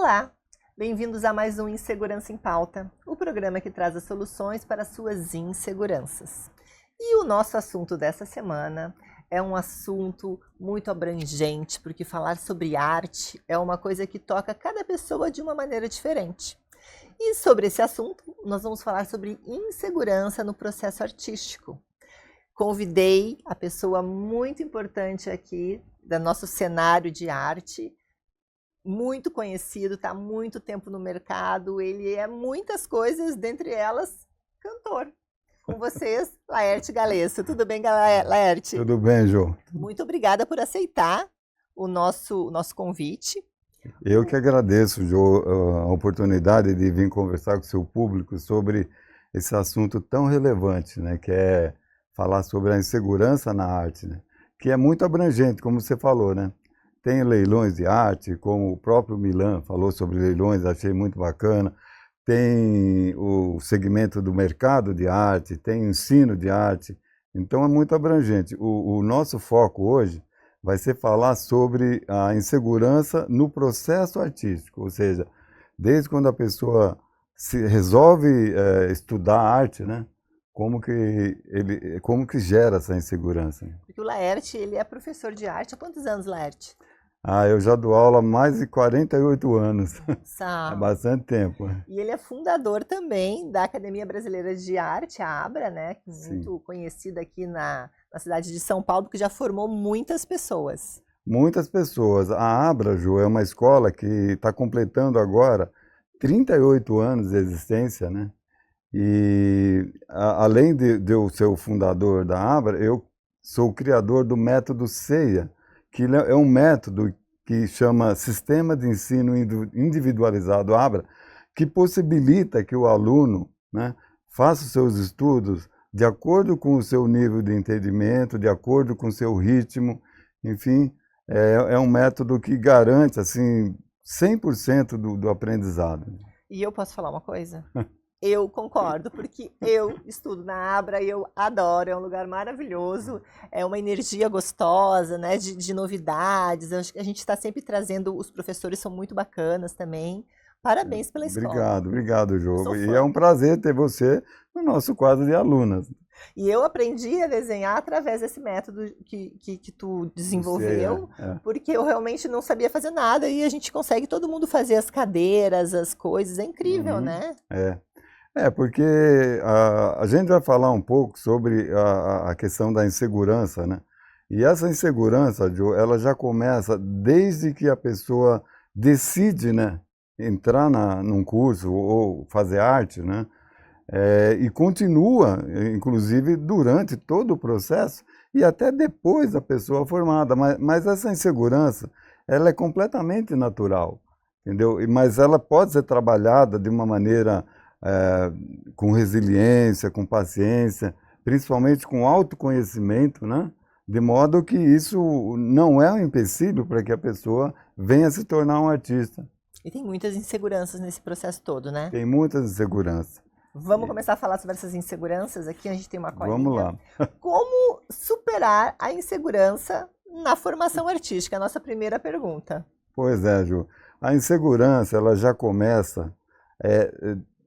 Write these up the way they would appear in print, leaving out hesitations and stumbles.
Olá, bem-vindos a mais um Insegurança em Pauta, o programa que traz as soluções para as suas inseguranças. E o nosso assunto dessa semana é um assunto muito abrangente, porque falar sobre arte é uma coisa que toca cada pessoa de uma maneira diferente. E sobre esse assunto, nós vamos falar sobre insegurança no processo artístico. Convidei a pessoa muito importante aqui do nosso cenário de arte, muito conhecido, está há muito tempo no mercado, ele é muitas coisas, dentre elas, cantor. Com vocês, Laerte Galesso. Tudo bem, Laerte? Tudo bem, Jô. Muito obrigada por aceitar o nosso convite. Eu que agradeço, Jô, a oportunidade de vir conversar com o seu público sobre esse assunto tão relevante, né, que é falar sobre a insegurança na arte, né, que é muito abrangente, como você falou, né? Tem leilões de arte, como o próprio Milan falou sobre leilões, achei muito bacana. Tem o segmento do mercado de arte, tem o ensino de arte, então é muito abrangente. O nosso foco hoje vai ser falar sobre a insegurança no processo artístico, ou seja, desde quando a pessoa se resolve estudar arte, né? Como que gera essa insegurança? Porque o Laerte, ele é professor de arte. Há quantos anos, Laerte? Eu já dou aula há mais de 48 anos. Nossa. É bastante tempo. E ele é fundador também da Academia Brasileira de Arte, a ABRA, né? Muito conhecida aqui na cidade de São Paulo, que já formou muitas pessoas. Muitas pessoas. A ABRA, Ju, é uma escola que está completando agora 38 anos de existência, né? E além de eu ser o fundador da ABRA, eu sou o criador do método CEIA, que é um método que chama Sistema de Ensino Individualizado ABRA, que possibilita que o aluno, né, faça os seus estudos de acordo com o seu nível de entendimento, de acordo com o seu ritmo, enfim, é um método que garante assim 100% do aprendizado. E eu posso falar uma coisa? Eu concordo, porque eu estudo na Abra e eu adoro, é um lugar maravilhoso, é uma energia gostosa, né, de novidades. Eu acho que a gente está sempre trazendo, os professores são muito bacanas também. Parabéns pela escola. Obrigado, Jô. E é um prazer ter você no nosso quadro de alunas. E eu aprendi a desenhar através desse método que tu desenvolveu, porque eu realmente não sabia fazer nada e a gente consegue todo mundo fazer as cadeiras, as coisas, é incrível, né? Porque a gente vai falar um pouco sobre a questão da insegurança, né? E essa insegurança, Joe, ela já começa desde que a pessoa decide, né, entrar num curso ou fazer arte, né? E continua, inclusive, durante todo o processo e até depois da pessoa formada. Mas essa insegurança, ela é completamente natural, entendeu? Mas ela pode ser trabalhada de uma maneira com resiliência, com paciência, principalmente com autoconhecimento, né? De modo que isso não é um empecilho para que a pessoa venha se tornar um artista. E tem muitas inseguranças nesse processo todo, né? Tem muitas inseguranças. Vamos começar a falar sobre essas inseguranças aqui, a gente tem uma colinha. Vamos lá. Como superar a insegurança na formação artística? É a nossa primeira pergunta. Pois é, Ju. A insegurança, ela já começa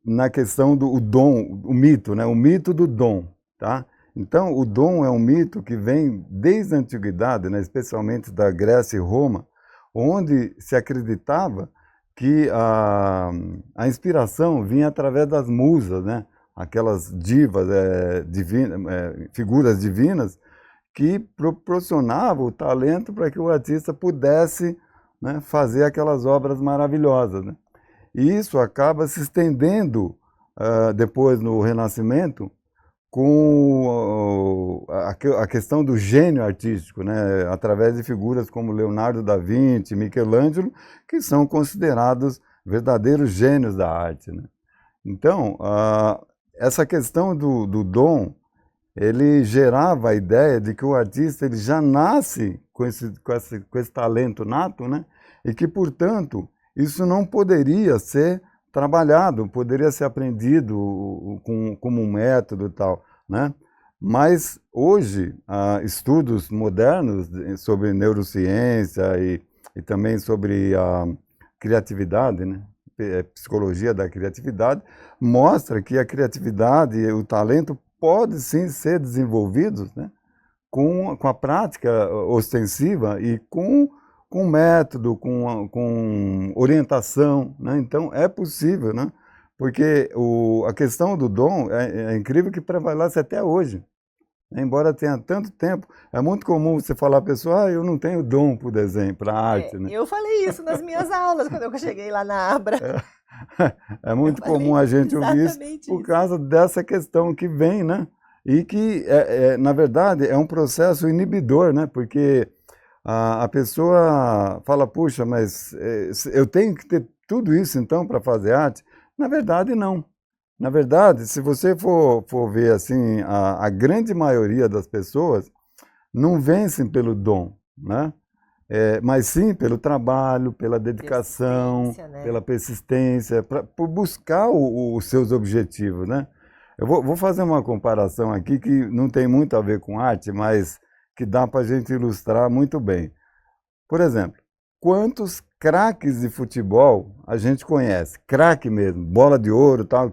na questão do dom, o mito, né? O mito do dom, tá? Então, o dom é um mito que vem desde a antiguidade, né? Especialmente da Grécia e Roma, onde se acreditava que a inspiração vinha através das musas, né? Aquelas divas, figuras divinas, que proporcionavam o talento para que o artista pudesse, né, fazer aquelas obras maravilhosas, né? E isso acaba se estendendo depois no Renascimento com a questão do gênio artístico, né, através de figuras como Leonardo da Vinci, Michelangelo, que são considerados verdadeiros gênios da arte, né? Então, essa questão do dom, ele gerava a ideia de que o artista ele já nasce com esse talento nato, né? E que, portanto, isso não poderia ser trabalhado, poderia ser aprendido como um método e tal, né? Mas hoje, estudos modernos sobre neurociência e também sobre a criatividade, né? Psicologia da criatividade, mostra que a criatividade e o talento podem sim ser desenvolvidos, né? Com a prática ostensiva e com método, com orientação, né? Então é possível, né? Porque a questão do dom é incrível que prevalece até hoje. Embora tenha tanto tempo, é muito comum você falar a pessoa, eu não tenho dom para o desenho, para a arte, né? Eu falei isso nas minhas aulas, quando eu cheguei lá na Abra. É muito comum a gente ouvir isso por causa dessa questão que vem, né? E que, na verdade, é um processo inibidor, né? Porque a pessoa fala, puxa, mas eu tenho que ter tudo isso, então, para fazer arte? Na verdade, não. Na verdade, se você for ver assim, a grande maioria das pessoas não vencem pelo dom, né? Mas sim pelo trabalho, pela dedicação, né? Pela persistência, por buscar os seus objetivos, né? Eu vou fazer uma comparação aqui que não tem muito a ver com arte, mas que dá para a gente ilustrar muito bem. Por exemplo, quantos craques de futebol a gente conhece? Craque mesmo, bola de ouro, tal,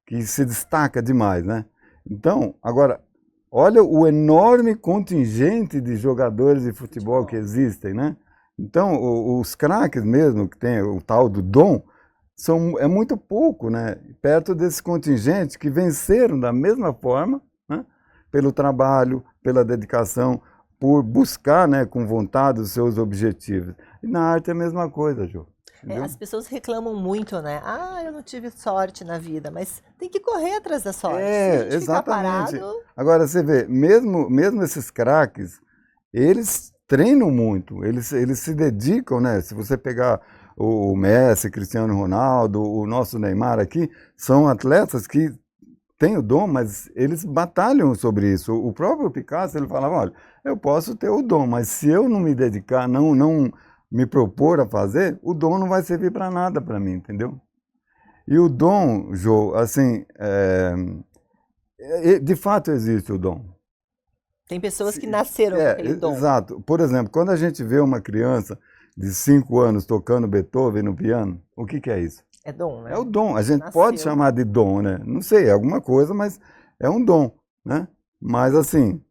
que se destaca demais, né? Então, agora, olha o enorme contingente de jogadores de futebol que existem, né? Então, os craques mesmo, que tem o tal do dom, é muito pouco, né? Perto desse contingente que venceram da mesma forma, né? Pelo trabalho, pela dedicação, por buscar, né, com vontade os seus objetivos. E na arte é a mesma coisa, Jô. As pessoas reclamam muito, né? Eu não tive sorte na vida, mas tem que correr atrás da sorte. Se a gente exatamente. Ficar parado... Agora, você vê, mesmo esses craques, eles treinam muito, eles se dedicam, né? Se você pegar o Messi, Cristiano Ronaldo, o nosso Neymar aqui, são atletas que têm o dom, mas eles batalham sobre isso. O próprio Picasso, ele falava, olha, eu posso ter o dom, mas se eu não me dedicar, não me propor a fazer, o dom não vai servir para nada para mim, entendeu? E o dom, Jô, assim, de fato existe o dom. Tem pessoas que nasceram com aquele dom. Exato. Por exemplo, quando a gente vê uma criança de 5 anos tocando Beethoven no piano, o que é isso? É dom, né? É o dom. A gente pode chamar de dom, né? Não sei, é alguma coisa, mas é um dom, né? Mas assim,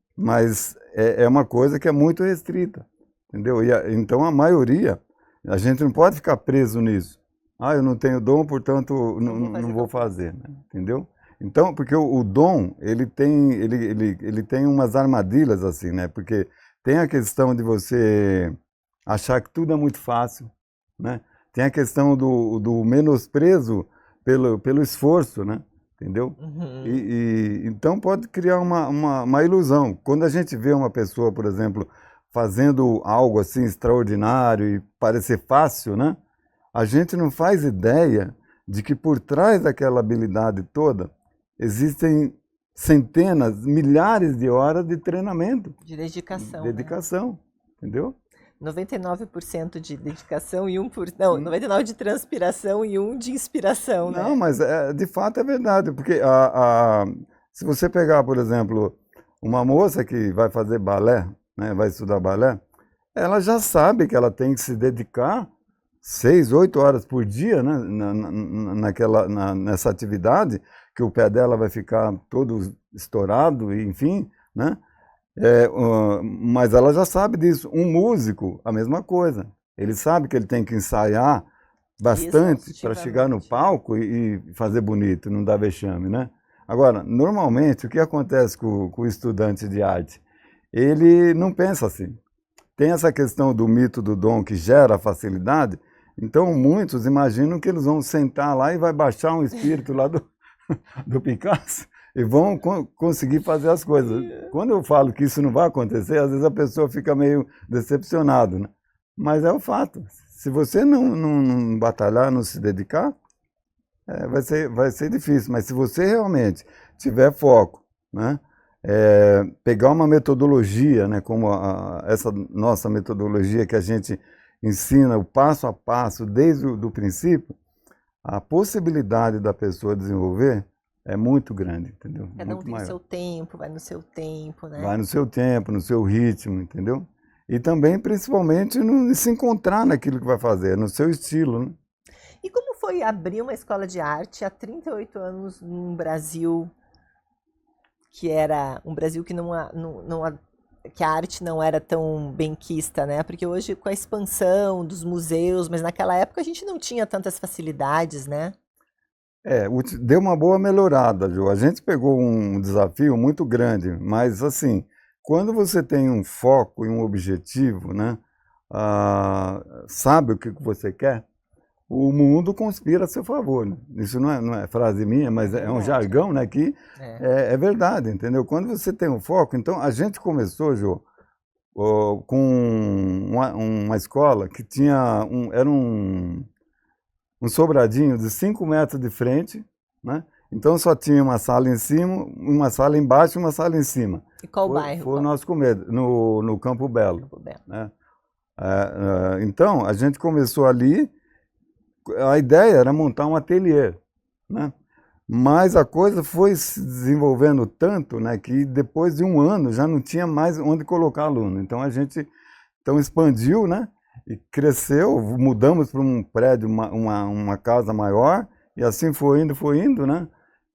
é uma coisa que é muito restrita, entendeu? Então a maioria, a gente não pode ficar preso nisso. Eu não tenho dom, portanto não vou fazer, né? Entendeu? Então, porque o dom, ele tem umas armadilhas assim, né? Porque tem a questão de você achar que tudo é muito fácil, né? Tem a questão do menosprezo pelo esforço, né? Entendeu? Uhum. Então pode criar uma ilusão. Quando a gente vê uma pessoa, por exemplo, fazendo algo assim extraordinário e parecer fácil, né? A gente não faz ideia de que por trás daquela habilidade toda existem centenas, milhares de horas de treinamento. De dedicação. Dedicação, né? Entendeu? 99% de dedicação e 1%... Não, 99% de transpiração e 1% de inspiração, né? Não, mas de fato é verdade, porque se você pegar, por exemplo, uma moça que vai fazer balé, né, vai estudar balé, ela já sabe que ela tem que se dedicar 6, 8 horas por dia, né, nessa atividade, que o pé dela vai ficar todo estourado, enfim, né? Mas ela já sabe disso. Um músico, a mesma coisa. Ele sabe que ele tem que ensaiar bastante para chegar no palco e fazer bonito, não dar vexame, né? Agora, normalmente, o que acontece com o estudante de arte? Ele não pensa assim. Tem essa questão do mito do dom que gera facilidade, então muitos imaginam que eles vão sentar lá e vai baixar um espírito lá do Picasso e vão conseguir fazer as coisas. Quando eu falo que isso não vai acontecer, às vezes a pessoa fica meio decepcionada, né? Mas é o fato. Se você não batalhar, não se dedicar, vai ser difícil. Mas se você realmente tiver foco, né? Pegar uma metodologia, né? Como essa nossa metodologia que a gente ensina o passo a passo desde o princípio, a possibilidade da pessoa desenvolver é muito grande, entendeu? Cada um tem o seu tempo, vai no seu tempo, né? Vai no seu tempo, no seu ritmo, entendeu? E também, principalmente, no, se encontrar naquilo que vai fazer, no seu estilo, né? E como foi abrir uma escola de arte há 38 anos num Brasil que era um Brasil que que a arte não era tão benquista, né? Porque hoje, com a expansão dos museus, mas naquela época a gente não tinha tantas facilidades, né? Deu uma boa melhorada, Ju. A gente pegou um desafio muito grande, mas assim, quando você tem um foco e um objetivo, né, sabe o que você quer, o mundo conspira a seu favor, né? Isso não é frase minha, mas é um Verdade. jargão, né, que É. é verdade, entendeu? Quando você tem um foco, então a gente começou, Ju, com uma escola que tinha era um sobradinho de 5 metros de frente, né? Então só tinha uma sala em cima, uma sala embaixo e uma sala em cima. E qual bairro? Foi o nosso começo, no Campo Belo. Campo Belo. Né? Então a gente começou ali, a ideia era montar um ateliê, né? Mas a coisa foi se desenvolvendo tanto, né, que depois de um ano já não tinha mais onde colocar aluno. Então a gente expandiu, né? E cresceu, mudamos para um prédio, uma casa maior, e assim foi indo, né?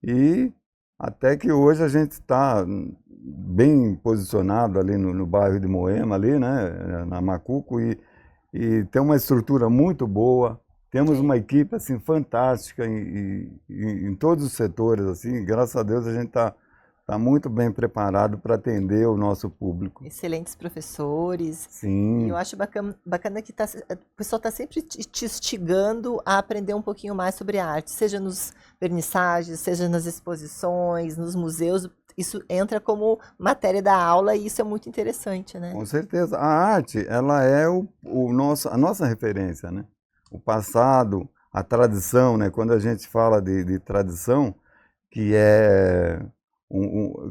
E até que hoje a gente está bem posicionado ali no bairro de Moema, ali, né? Na Macuco, e tem uma estrutura muito boa, temos uma equipe assim, fantástica em todos os setores, assim, graças a Deus a gente está muito bem preparado para atender o nosso público. Excelentes professores. Sim. E eu acho bacana que o pessoal está sempre te instigando a aprender um pouquinho mais sobre arte, seja nos vernissagens, seja nas exposições, nos museus. Isso entra como matéria da aula e isso é muito interessante, né? Com certeza. A arte, ela é a nossa referência, né? O passado, a tradição, né? Quando a gente fala de tradição, que é...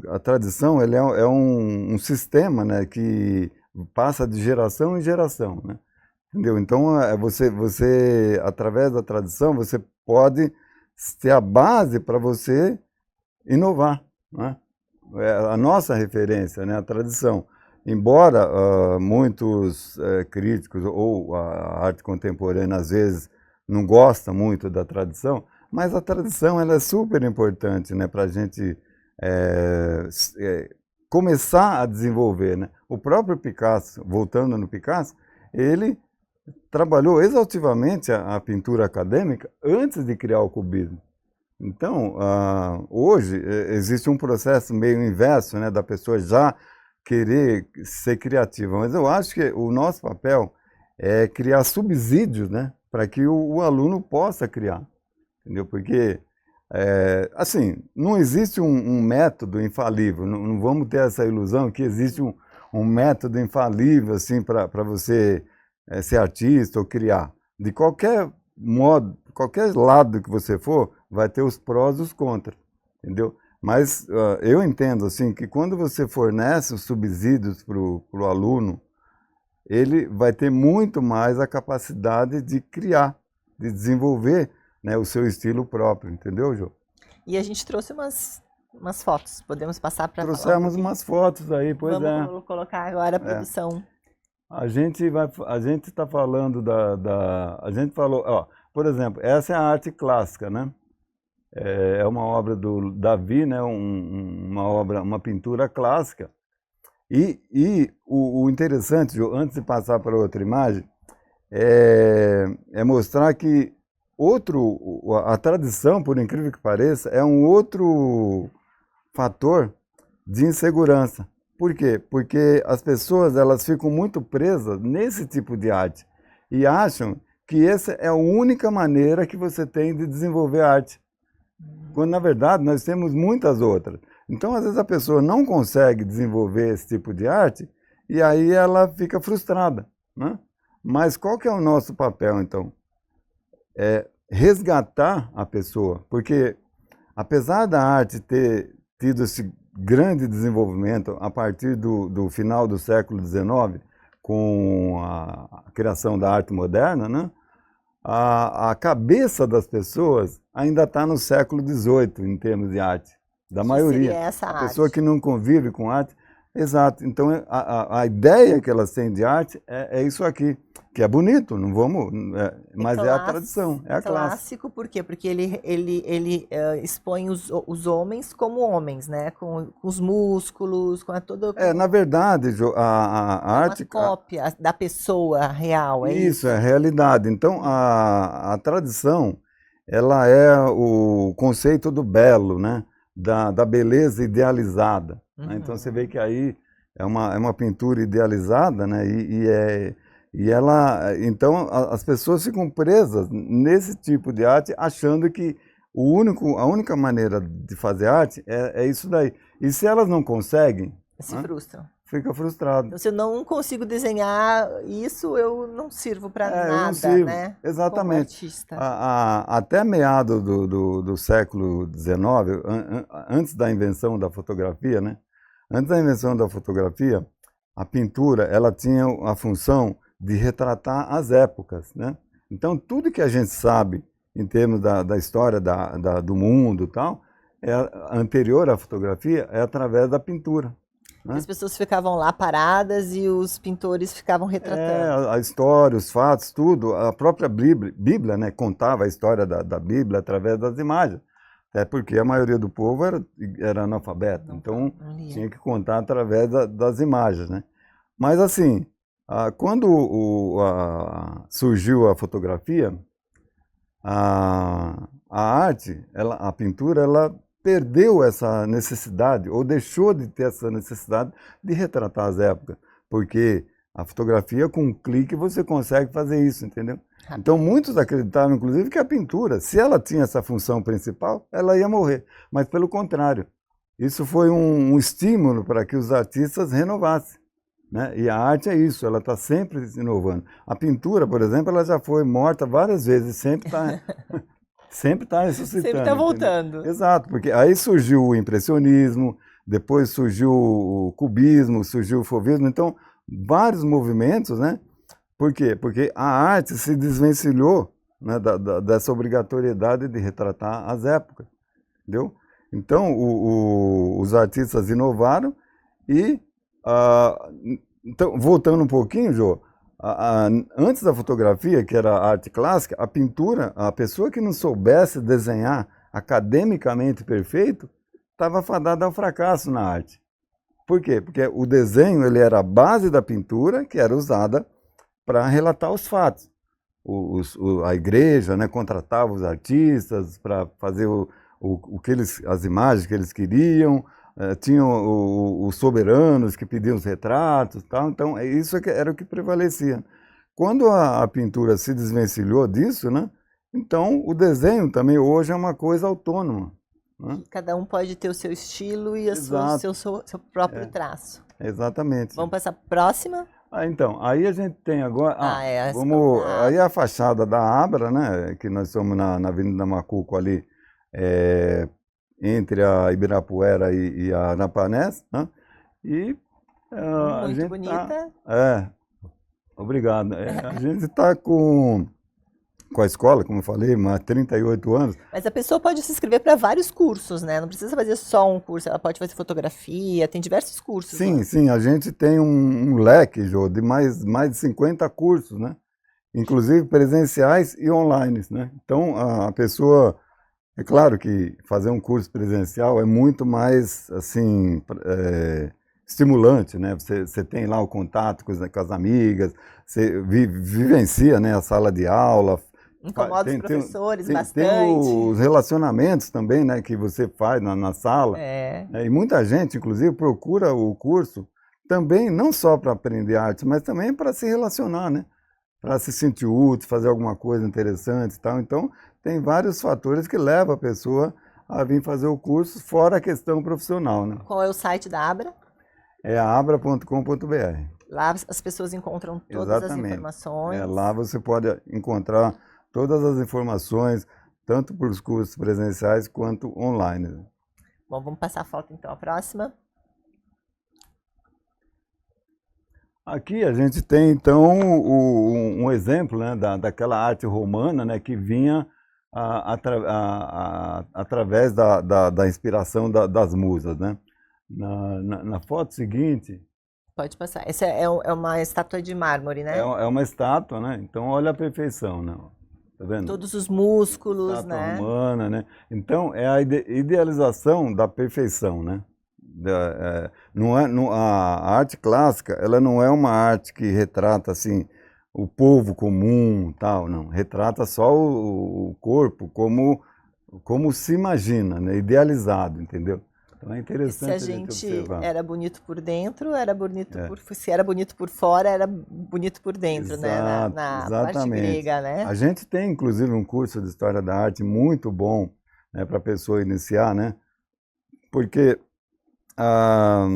a tradição ele é um sistema, né, que passa de geração em geração, né? Entendeu? Então, você, através da tradição, você pode ter a base para você inovar, né? É a nossa referência, né, a tradição. Embora muitos críticos ou a arte contemporânea, às vezes, não gostam muito da tradição, mas a tradição ela é super importante, né, para a gente começar a desenvolver, né? O próprio Picasso, voltando no Picasso, ele trabalhou exaustivamente a pintura acadêmica antes de criar o cubismo. Então, hoje existe um processo meio inverso, né, da pessoa já querer ser criativa, mas eu acho que o nosso papel é criar subsídios, né, para que o aluno possa criar, entendeu? Porque assim, não existe um método infalível, não vamos ter essa ilusão que existe um método infalível assim, para você ser artista ou criar. De qualquer modo, qualquer lado que você for, vai ter os prós e os contras, entendeu? Mas eu entendo assim, que quando você fornece os subsídios para o aluno, ele vai ter muito mais a capacidade de criar, de desenvolver, né, o seu estilo próprio, entendeu, Jô? E a gente trouxe umas fotos, podemos passar para falar Trouxemos umas fotos aí, pois Vamos colocar agora a produção. A gente está falando a gente falou, ó, por exemplo, essa é a arte clássica, né? É uma obra do Davi, né? Uma pintura clássica. E o interessante, Jô, antes de passar para outra imagem, é mostrar que a tradição, por incrível que pareça, é um outro fator de insegurança. Por quê? Porque as pessoas elas ficam muito presas nesse tipo de arte e acham que essa é a única maneira que você tem de desenvolver arte. Quando, na verdade, nós temos muitas outras. Então, às vezes, a pessoa não consegue desenvolver esse tipo de arte e aí ela fica frustrada, né? Mas qual que é o nosso papel, então? É resgatar a pessoa, porque apesar da arte ter tido esse grande desenvolvimento a partir do final do século XIX, com a criação da arte moderna, né? A cabeça das pessoas ainda está no século XVIII, em termos de arte, da maioria. Seria essa a pessoa arte. que não convive com arte, Exato. Então, a ideia que elas têm de arte é isso aqui, que é bonito, não vamos, mas é a tradição, é a classe. Clássico, por quê? Porque ele expõe os homens como homens, né? Com os músculos, com todo... Na verdade, Jo, a arte... uma cópia da pessoa real, é isso? Isso, é a realidade. Então, a tradição, ela é o conceito do belo, né? Da beleza idealizada. Né? Então, você vê que aí é uma pintura idealizada, né? Então, as pessoas ficam presas nesse tipo de arte, achando que a única maneira de fazer arte é isso daí. E se elas não conseguem... Se frustram. Fica frustrado. Então, se eu não consigo desenhar isso, eu não sirvo para nada, eu não sirvo. né? Exatamente. Como artista. Até meados do século XIX, antes da invenção da fotografia, né? Antes da invenção da fotografia, a pintura ela tinha a função de retratar as épocas, né? Então, tudo que a gente sabe em termos da história do mundo e tal, anterior à fotografia, é através da pintura. Né? As pessoas ficavam lá paradas e os pintores ficavam retratando. A história, os fatos, tudo. A própria Bíblia, né, contava a história da Bíblia através das imagens. Até porque a maioria do povo era analfabeto, então tinha que contar através das imagens. Né? Mas assim, quando surgiu a fotografia, a arte, a pintura, ela perdeu essa necessidade, ou deixou de ter essa necessidade de retratar as épocas, porque a fotografia, com um clique, você consegue fazer isso, entendeu? Então, muitos acreditavam, inclusive, que a pintura, se ela tinha essa função principal, ela ia morrer. Mas, pelo contrário, isso foi um estímulo para que os artistas renovassem. Né? E a arte é isso, ela está sempre se inovando. A pintura, por exemplo, ela já foi morta várias vezes, sempre está... Sempre está ressuscitando. Sempre está voltando. Entendeu? Exato, porque aí surgiu o impressionismo, depois surgiu o cubismo, surgiu o fauvismo, então vários movimentos, né? Por quê? Porque a arte se desvencilhou, né, dessa obrigatoriedade de retratar as épocas, entendeu? Então os artistas inovaram e, então, voltando um pouquinho, Jô, antes da fotografia, que era a arte clássica, a pintura, a pessoa que não soubesse desenhar academicamente perfeito, estava fadada ao fracasso na arte. Por quê? Porque o desenho ele era a base da pintura, que era usada para relatar os fatos. A igreja, né, contratava os artistas para fazer as imagens que eles queriam. Tinham os soberanos que pediam os retratos, tal. Então isso era o que prevalecia. Quando a pintura se desvencilhou disso, né, então o desenho também hoje é uma coisa autônoma. Né? Cada um pode ter o seu estilo e seu próprio traço. Exatamente. Vamos passar para a próxima? Então, aí a gente tem agora... aí a fachada da Abra, né, que nós somos na Avenida Macuco ali, entre a Ibirapuera e a Arapanés, né? E muito bonita. Obrigado. A gente está com a escola, como eu falei, há 38 anos. Mas a pessoa pode se inscrever para vários cursos, né? Não precisa fazer só um curso, ela pode fazer fotografia, tem diversos cursos. Sim, né? sim, a gente tem um leque, Jô, de mais de 50 cursos, né? Inclusive presenciais e online, né? Então, a pessoa... É claro que fazer um curso presencial é muito mais, assim, estimulante, né? Você tem lá o contato com as amigas, você vivencia, né, a sala de aula. Incomoda os professores bastante. Tem os relacionamentos também, né, que você faz na sala. E muita gente, inclusive, procura o curso também, não só para aprender arte, mas também para se relacionar, né? Para se sentir útil, fazer alguma coisa interessante e tal. Então, tem vários fatores que levam a pessoa a vir fazer o curso, fora a questão profissional. Né? Qual é o site da Abra? É abra.com.br. Lá as pessoas encontram todas as informações. Lá você pode encontrar todas as informações, tanto para os cursos presenciais quanto online. Bom, vamos passar a foto então, a próxima. Aqui a gente tem, então, um exemplo, né, daquela arte romana, né, que vinha através da inspiração das musas. Né? na foto seguinte, Pode passar. Essa é uma estátua de mármore, né? é uma estátua, né? Então olha a perfeição, né? Tá vendo? Todos os músculos, Estátua né? romana, né? Então é a idealização da perfeição, né? A arte clássica, ela não é uma arte que retrata assim o povo comum, tal, não. Retrata só o corpo como se imagina, né? Idealizado, entendeu? Então é Porque se interessante a a gente gente observar. era bonito por dentro, era bonito É. se era bonito por fora, era bonito por dentro, né? Exato, Na parte exatamente. grega, né? A gente tem, inclusive, um curso de História da Arte muito bom, né, para a pessoa iniciar, né? Porque ah,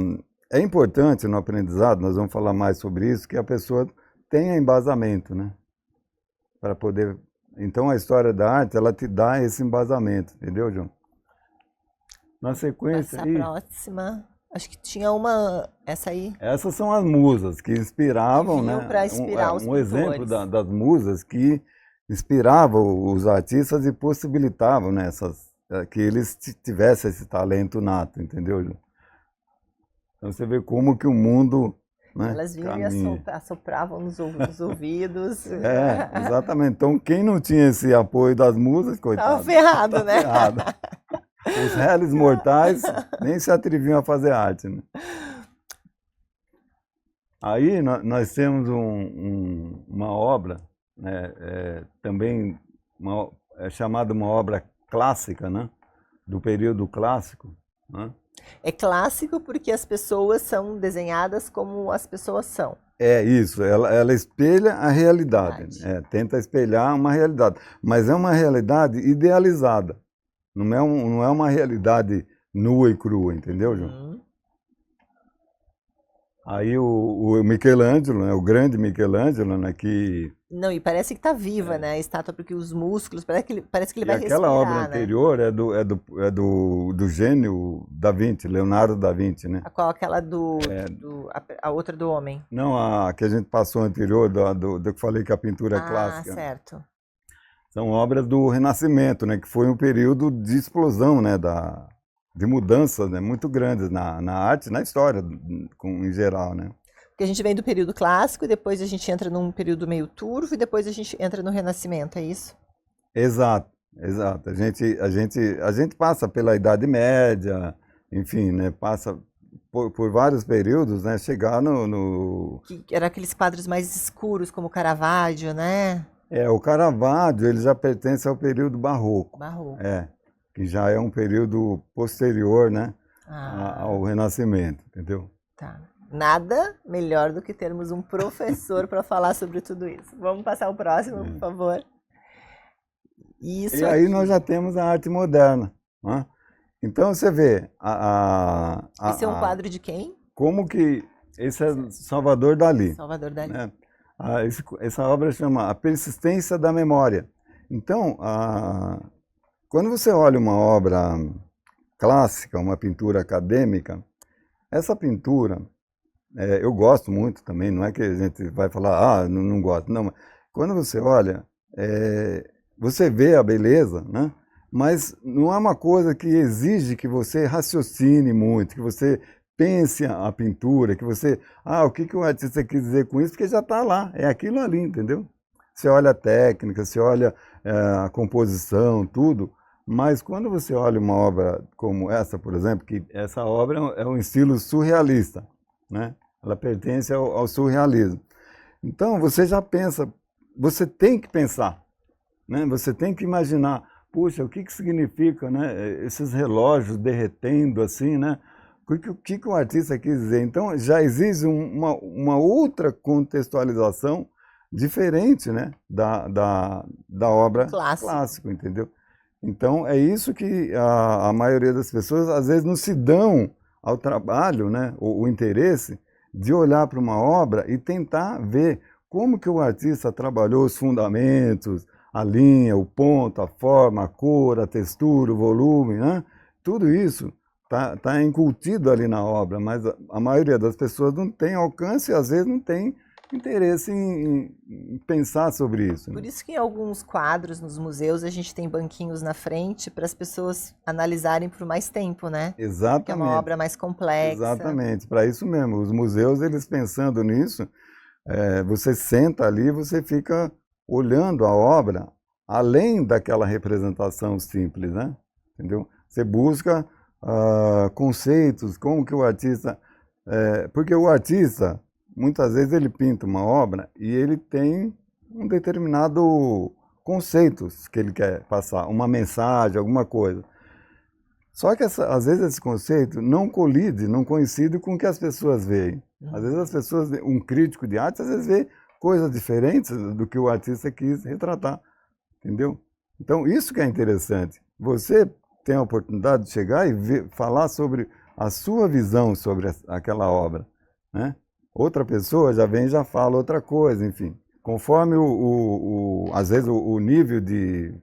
é importante no aprendizado, nós vamos falar mais sobre isso, que a pessoa tenha embasamento, né? Para poder... Então, a História da Arte, ela te dá esse embasamento, entendeu, João? Na sequência Passar a aí, próxima. Acho que tinha uma. Essa aí. essas são as musas que inspiravam, Que vinham né? para inspirar os Um exemplo pintores. das musas que inspiravam os artistas e possibilitavam, né, que eles tivessem esse talento nato, entendeu, Ju? Então você vê como que o mundo, né, Elas vinham e caminha. assopravam nos ouvidos. É, exatamente. Então quem não tinha esse apoio das musas, Tava coitado, ferrado, tá né? ferrado. Os réis mortais nem se atreviam a fazer arte, né? Aí nós temos uma obra, né, também é chamada uma obra clássica, né, do período clássico, né? É clássico porque as pessoas são desenhadas como as pessoas são. É isso, ela espelha a realidade, Verdade. tenta espelhar uma realidade, mas é uma realidade idealizada, não é uma realidade nua e crua, entendeu, João? Uhum. Aí o Michelangelo, né, o grande Michelangelo, né, que... Não, e parece que tá viva, né? A estátua, porque os músculos, parece que ele E vai aquela obra respirar, né? anterior do gênio Da Vinci, Leonardo da Vinci, né? A qual aquela a outra do homem. Não a que a gente passou anterior, do que falei que a pintura é Ah, clássica. certo. São obras do Renascimento, né? Que foi um período de explosão, né? De mudanças, né, muito grandes na arte, na história em geral, né? Porque a gente vem do período clássico, e depois a gente entra num período meio turvo, e depois a gente entra no Renascimento, é isso? Exato, exato. A gente passa pela Idade Média, enfim, né? Passa por vários períodos, né? Chegar Que eram aqueles quadros mais escuros, como Caravaggio, né? o Caravaggio, ele já pertence ao período barroco, Barroco. que já é um período posterior, né? Ah, Ao Renascimento, entendeu? tá. Nada melhor do que termos um professor para falar sobre tudo isso. Vamos passar o próximo, por favor. Isso E aí aqui. nós já temos a arte moderna, né? Então você vê Esse é um quadro de quem? como que esse é Salvador Dalí, Salvador Dalí. né? Essa obra chama A Persistência da Memória. Então, quando você olha uma obra clássica, uma pintura acadêmica, essa pintura, eu gosto muito também, não é que a gente vai falar, não gosto, não. Quando você olha, você vê a beleza, né? Mas não é uma coisa que exige que você raciocine muito, que você pense a pintura, que você, o que o artista quis dizer com isso, porque já está lá, é aquilo ali, entendeu? Você olha a técnica, você olha a composição, tudo, mas quando você olha uma obra como essa, por exemplo, que essa obra é um estilo surrealista, né? Ela pertence ao surrealismo. Então você já pensa, você tem que pensar, né? Você tem que imaginar, puxa, o que significa, né? Esses relógios derretendo assim, né? O que o artista quis dizer? Então já existe uma outra contextualização diferente, né? Da obra clássica, entendeu? Então é isso que a maioria das pessoas às vezes não se dão ao trabalho, né? O interesse de olhar para uma obra e tentar ver como que o artista trabalhou os fundamentos, a linha, o ponto, a forma, a cor, a textura, o volume, né? Tudo isso tá incutido ali na obra, mas a maioria das pessoas não tem alcance e às vezes não tem interesse em pensar sobre isso. Por isso que em alguns quadros nos museus a gente tem banquinhos na frente para as pessoas analisarem por mais tempo, né? Exatamente. Que é uma obra mais complexa. Exatamente, para isso mesmo. Os museus, eles pensando nisso, você senta ali, você fica olhando a obra além daquela representação simples, né? Entendeu? Você busca conceitos, como que o artista... porque o artista, muitas vezes, ele pinta uma obra e ele tem um determinado conceitos que ele quer passar, uma mensagem, alguma coisa. Só que, às vezes, esse conceito não colide, não coincide com o que as pessoas veem. Às vezes, as pessoas, um crítico de arte, às vezes, vê coisas diferentes do que o artista quis retratar, entendeu? Então, isso que é interessante. Você tem a oportunidade de chegar e falar sobre a sua visão sobre aquela obra, né? Outra pessoa já vem e já fala outra coisa, enfim. Conforme, às vezes, o nível de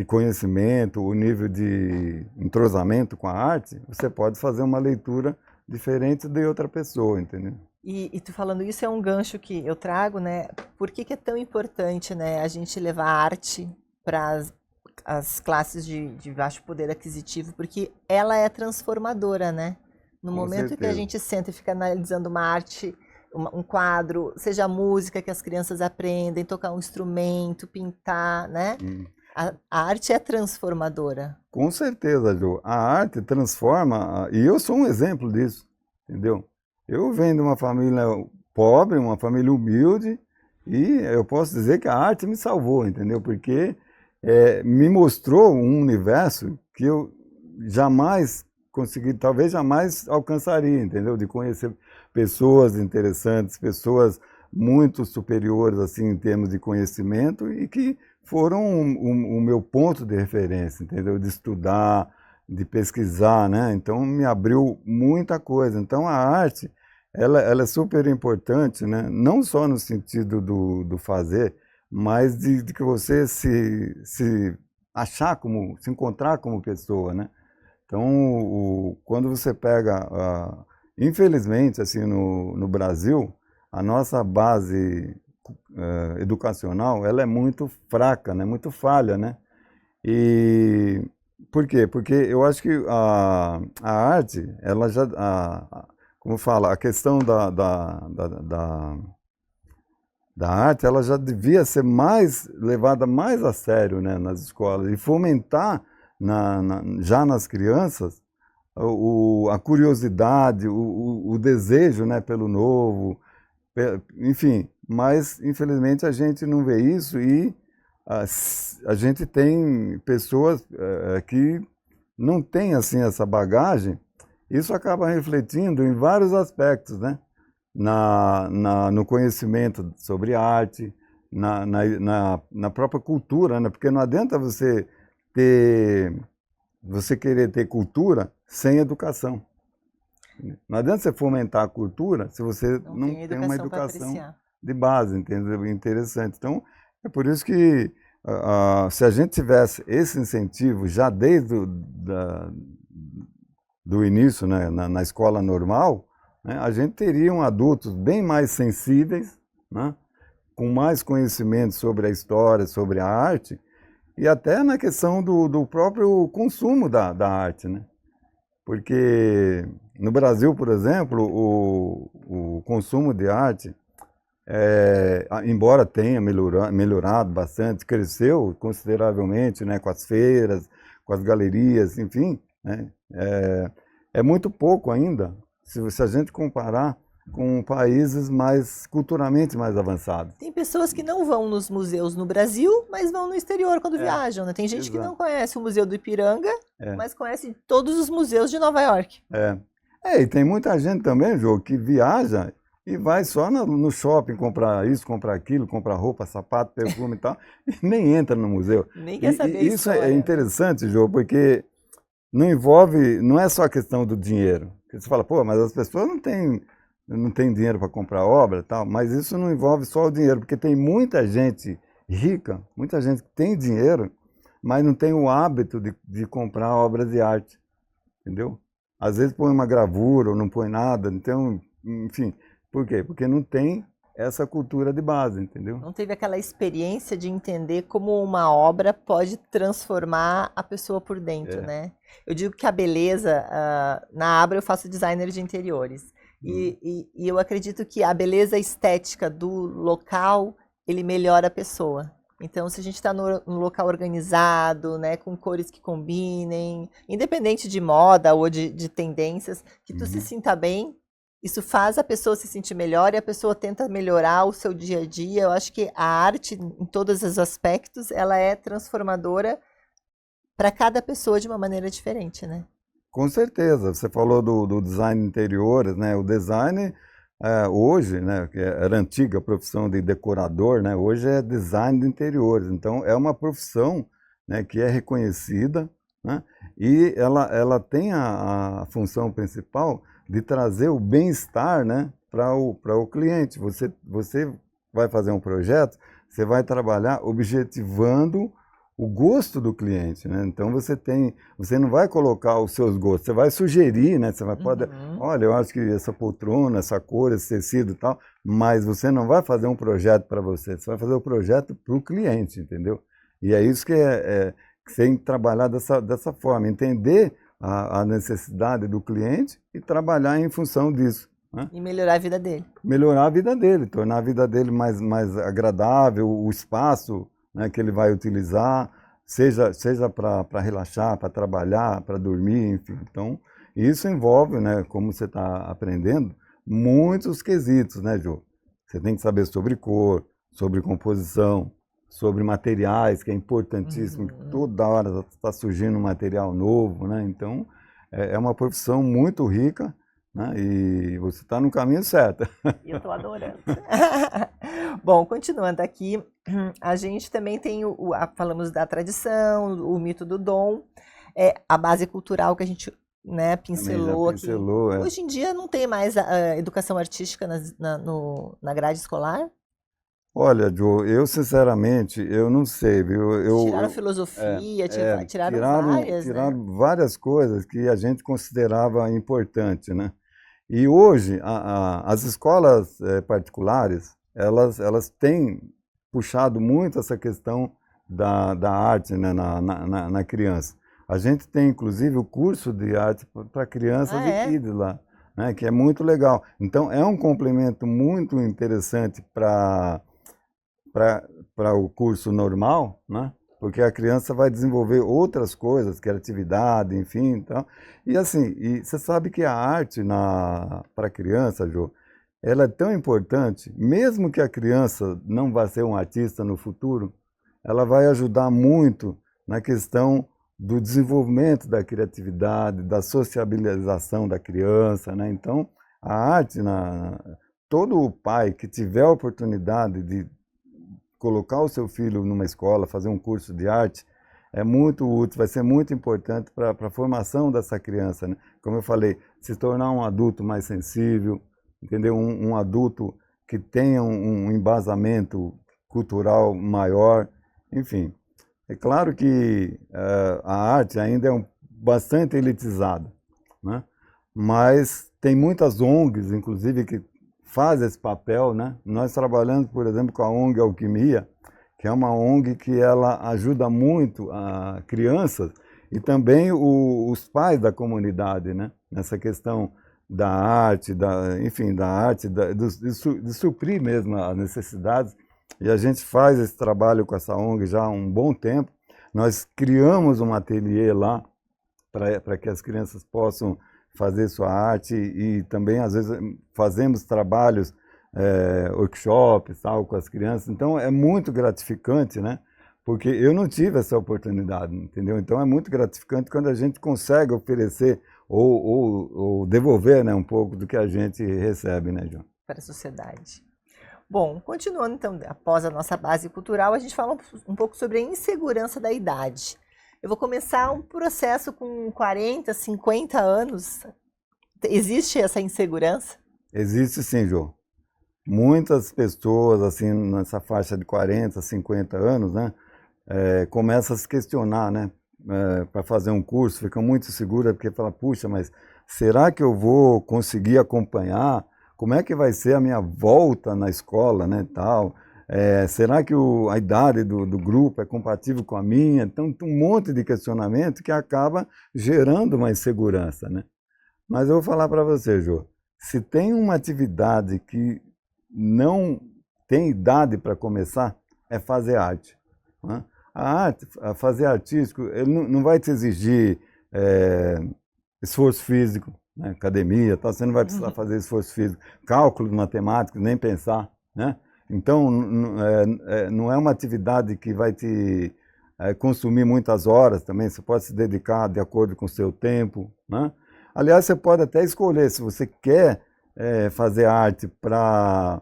conhecimento, o nível de entrosamento com a arte, você pode fazer uma leitura diferente de outra pessoa, entendeu? E tu falando isso é um gancho que eu trago, né? Por que é tão importante, né, a gente levar a arte para as classes de baixo poder aquisitivo? Porque ela é transformadora, né? No momento que a gente senta e fica analisando uma arte, um quadro, seja a música que as crianças aprendem, tocar um instrumento, pintar, né? A arte é transformadora. Com certeza, Jo. A arte transforma, e eu sou um exemplo disso, entendeu? Eu venho de uma família pobre, uma família humilde, e eu posso dizer que a arte me salvou, entendeu? Porque me mostrou um universo que eu jamais consegui, talvez jamais alcançaria, entendeu? De conhecer pessoas interessantes, pessoas muito superiores, assim, em termos de conhecimento, e que foram o meu ponto de referência, entendeu? De estudar, de pesquisar, né? Então, me abriu muita coisa. Então, a arte, ela é super importante, né? Não só no sentido do fazer, mas de que você se achar como, se encontrar como pessoa, né? Então, quando você pega, infelizmente, assim, no Brasil, a nossa base educacional, ela é muito fraca, né? Muito falha, né? E por quê? Porque eu acho que a arte, ela já, como fala, a questão da arte, ela já devia ser levada mais a sério, né, nas escolas, e fomentar já nas crianças a curiosidade, o desejo, né, pelo novo, enfim. Mas, infelizmente, a gente não vê isso, e a gente tem pessoas que não têm assim, essa bagagem. Isso acaba refletindo em vários aspectos, né? No conhecimento sobre arte, na própria cultura, né? Porque não adianta você querer ter cultura sem educação. Não adianta você fomentar a cultura se você não tem uma educação de base, entendeu? Interessante. Então, é por isso que se a gente tivesse esse incentivo já desde do início, né, na escola normal, né, a gente teria adultos bem mais sensíveis, né, com mais conhecimento sobre a história, sobre a arte, e até na questão do próprio consumo da arte, né? Porque no Brasil, por exemplo, o consumo de arte, embora tenha melhorado bastante, cresceu consideravelmente, né, com as feiras, com as galerias, enfim, né, é muito pouco ainda, se a gente comparar com países culturalmente mais avançados. Tem pessoas que não vão nos museus no Brasil, mas vão no exterior quando viajam, né? Tem gente que não conhece o Museu do Ipiranga, mas conhece todos os museus de Nova York. E tem muita gente também, Jô, que viaja e vai só no shopping comprar isso, comprar aquilo, comprar roupa, sapato, perfume e tal, e nem entra no museu. Nem quer saber isso é interessante, Jô, porque não é só a questão do dinheiro. Você fala, pô, mas as pessoas não têm dinheiro para comprar obra e tal, mas isso não envolve só o dinheiro, porque tem muita gente rica, muita gente que tem dinheiro, mas não tem o hábito de comprar obras de arte, entendeu? Às vezes põe uma gravura ou não põe nada, então, enfim, por quê? Porque não tem essa cultura de base, entendeu? Não teve aquela experiência de entender como uma obra pode transformar a pessoa por dentro, né? Eu digo que a beleza, na Abra eu faço designer de interiores, e eu acredito que a beleza estética do local, ele melhora a pessoa. Então, se a gente está num local organizado, né, com cores que combinem, independente de moda ou de tendências, que tu se sinta bem, isso faz a pessoa se sentir melhor e a pessoa tenta melhorar o seu dia a dia. Eu acho que a arte, em todos os aspectos, ela é transformadora para cada pessoa de uma maneira diferente, né? Com certeza. Você falou do design de interiores, né? O design hoje, né, que era a antiga profissão de decorador, né? Hoje é design de interiores. Então é uma profissão, né, que é reconhecida, né? E ela tem a função principal de trazer o bem-estar, né, para o cliente. Você vai fazer um projeto, você vai trabalhar objetivando o gosto do cliente, né? Então você não vai colocar os seus gostos, você vai sugerir, né? Você vai pode, olha, eu acho que essa poltrona, essa cor, esse tecido e tal, mas você não vai fazer um projeto para você, você vai fazer o projeto para o cliente, entendeu? E é isso que que você tem que trabalhar dessa forma, entender a necessidade do cliente e trabalhar em função disso, né? E melhorar a vida dele. Melhorar a vida dele, tornar a vida dele mais agradável, o espaço, né, que ele vai utilizar, seja para relaxar, para trabalhar, para dormir, enfim. Então, isso envolve, né, como você está aprendendo, muitos quesitos, né, Jô? Você tem que saber sobre cor, sobre composição, sobre materiais, que é importantíssimo, que toda hora está surgindo um material novo, né? Então, é uma profissão muito rica, né? E você está no caminho certo. Eu estou adorando. Bom, continuando aqui, a gente também tem falamos da tradição, o mito do dom, a base cultural que a gente, né, pincelou aqui. Hoje em dia não tem mais a educação artística na grade escolar? Olha, Joe, eu sinceramente, eu não sei, viu? Tiraram filosofia, tiraram várias, tiraram né? várias coisas que a gente considerava importante, né? E hoje, as escolas particulares, elas têm puxado muito essa questão da arte, né, na criança. A gente tem, inclusive, o curso de arte para crianças e kids lá, né, que é muito legal. Então, é um complemento muito interessante para o curso normal, né? Porque a criança vai desenvolver outras coisas, criatividade, enfim, então. E assim, você sabe que a arte para a criança, Jô, ela é tão importante, mesmo que a criança não vá ser um artista no futuro, ela vai ajudar muito na questão do desenvolvimento da criatividade, da sociabilização da criança, né? Então, a arte, todo pai que tiver a oportunidade de colocar o seu filho numa escola, fazer um curso de arte, é muito útil, vai ser muito importante para a formação dessa criança, né? Como eu falei, se tornar um adulto mais sensível, entendeu? Um adulto que tenha um embasamento cultural maior, enfim. É claro que a arte ainda é bastante elitizada, né? Mas tem muitas ONGs, inclusive, que faz esse papel, né? Nós trabalhamos, por exemplo, com a ONG Alquimia, que é uma ONG que ela ajuda muito a crianças e também os pais da comunidade, né? Nessa questão da arte, enfim, da arte, de suprir mesmo as necessidades. E a gente faz esse trabalho com essa ONG já há um bom tempo. Nós criamos um ateliê lá para que as crianças possam fazer sua arte e também, às vezes, fazemos trabalhos, workshops, tal, com as crianças. Então, é muito gratificante, né? Porque eu não tive essa oportunidade, entendeu? Então, é muito gratificante quando a gente consegue oferecer ou devolver, né, um pouco do que a gente recebe, né, João? Para a sociedade. Bom, continuando, então, após a nossa base cultural, a gente fala um pouco sobre a insegurança da idade. Eu vou começar um processo com 40, 50 anos. Existe essa insegurança? Existe sim, Jô. Muitas pessoas, assim, nessa faixa de 40, 50 anos, né, começam a se questionar, né, para fazer um curso, ficam muito seguras porque falam, puxa, mas será que eu vou conseguir acompanhar Como é que vai ser a minha volta na escola, né, tal? Será que a idade do grupo é compatível com a minha? Então, tem um monte de questionamento que acaba gerando uma insegurança, né? Mas eu vou falar para você, Jô, se tem uma atividade que não tem idade para começar, é fazer arte, né? A arte, fazer artístico, ele não vai te exigir esforço físico, né? Academia, tal, você não vai precisar fazer esforço físico, cálculos matemáticos, nem pensar, né? Então, não é uma atividade que vai te consumir muitas horas também, você pode se dedicar de acordo com o seu tempo, né? Aliás, você pode até escolher se você quer fazer arte para,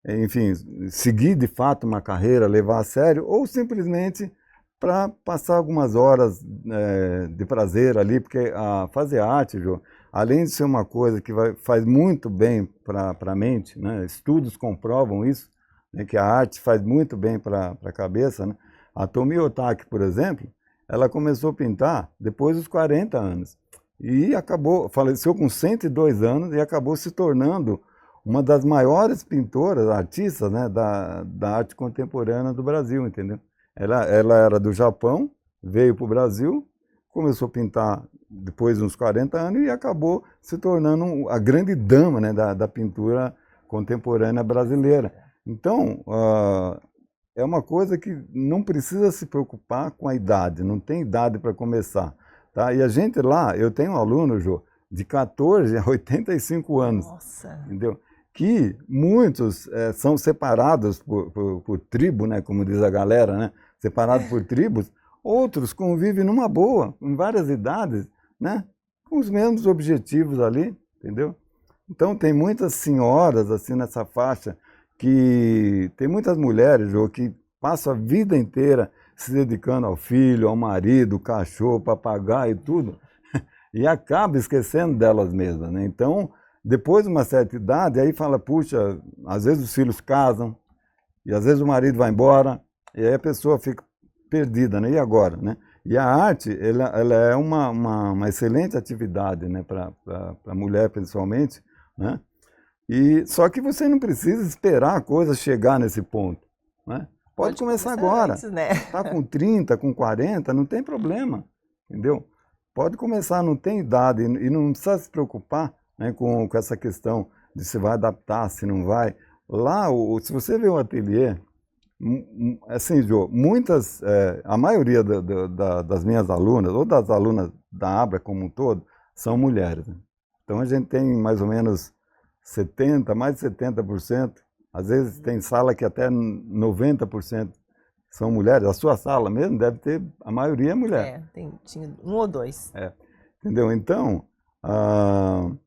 enfim, seguir de fato uma carreira, levar a sério, ou simplesmente para passar algumas horas de prazer ali, porque fazer arte, Jô, além de ser uma coisa que faz muito bem para a mente, né? Estudos comprovam isso, né? Que a arte faz muito bem para a cabeça, né? A Tomi Otaki, por exemplo, ela começou a pintar depois dos 40 anos. E faleceu com 102 anos e acabou se tornando uma das maiores pintoras, artistas, né, da arte contemporânea do Brasil, entendeu? Ela era do Japão, veio para o Brasil, começou a pintar depois de uns 40 anos e acabou se tornando a grande dama, né, da pintura contemporânea brasileira. Então, é uma coisa que não precisa se preocupar com a idade, não tem idade para começar. Tá? E a gente lá, eu tenho um aluno, Jô, de 14 a 85 anos. Nossa. Entendeu? Que muitos são separados por tribo, né, como diz a galera, né, separados por tribos. Outros convivem numa boa, em várias idades, né, com os mesmos objetivos ali, entendeu? Então tem muitas senhoras assim nessa faixa, que tem muitas mulheres, Jô, que passam a vida inteira se dedicando ao filho, ao marido, cachorro, papagaio e tudo, e acaba esquecendo delas mesmas, né? Então, depois de uma certa idade, aí fala, puxa, às vezes os filhos casam, e às vezes o marido vai embora, e aí a pessoa fica perdida, né? E agora, né? E a arte, ela é uma excelente atividade, né? Para a mulher, principalmente, né? Só que você não precisa esperar a coisa chegar nesse ponto, né? Pode começar agora. Antes, né? Tá com 30, com 40, não tem problema, entendeu? Pode começar, não tem idade, e não precisa se preocupar, né, com essa questão de se vai adaptar, se não vai. Lá, se você vê um ateliê, assim, Jô, a maioria das minhas alunas, ou das alunas da Abra como um todo, são mulheres, né? Então a gente tem mais ou menos mais de 70%, às vezes tem sala que até 90% são mulheres. A sua sala mesmo deve ter, a maioria é mulher. Tinha um ou dois. Entendeu? Então,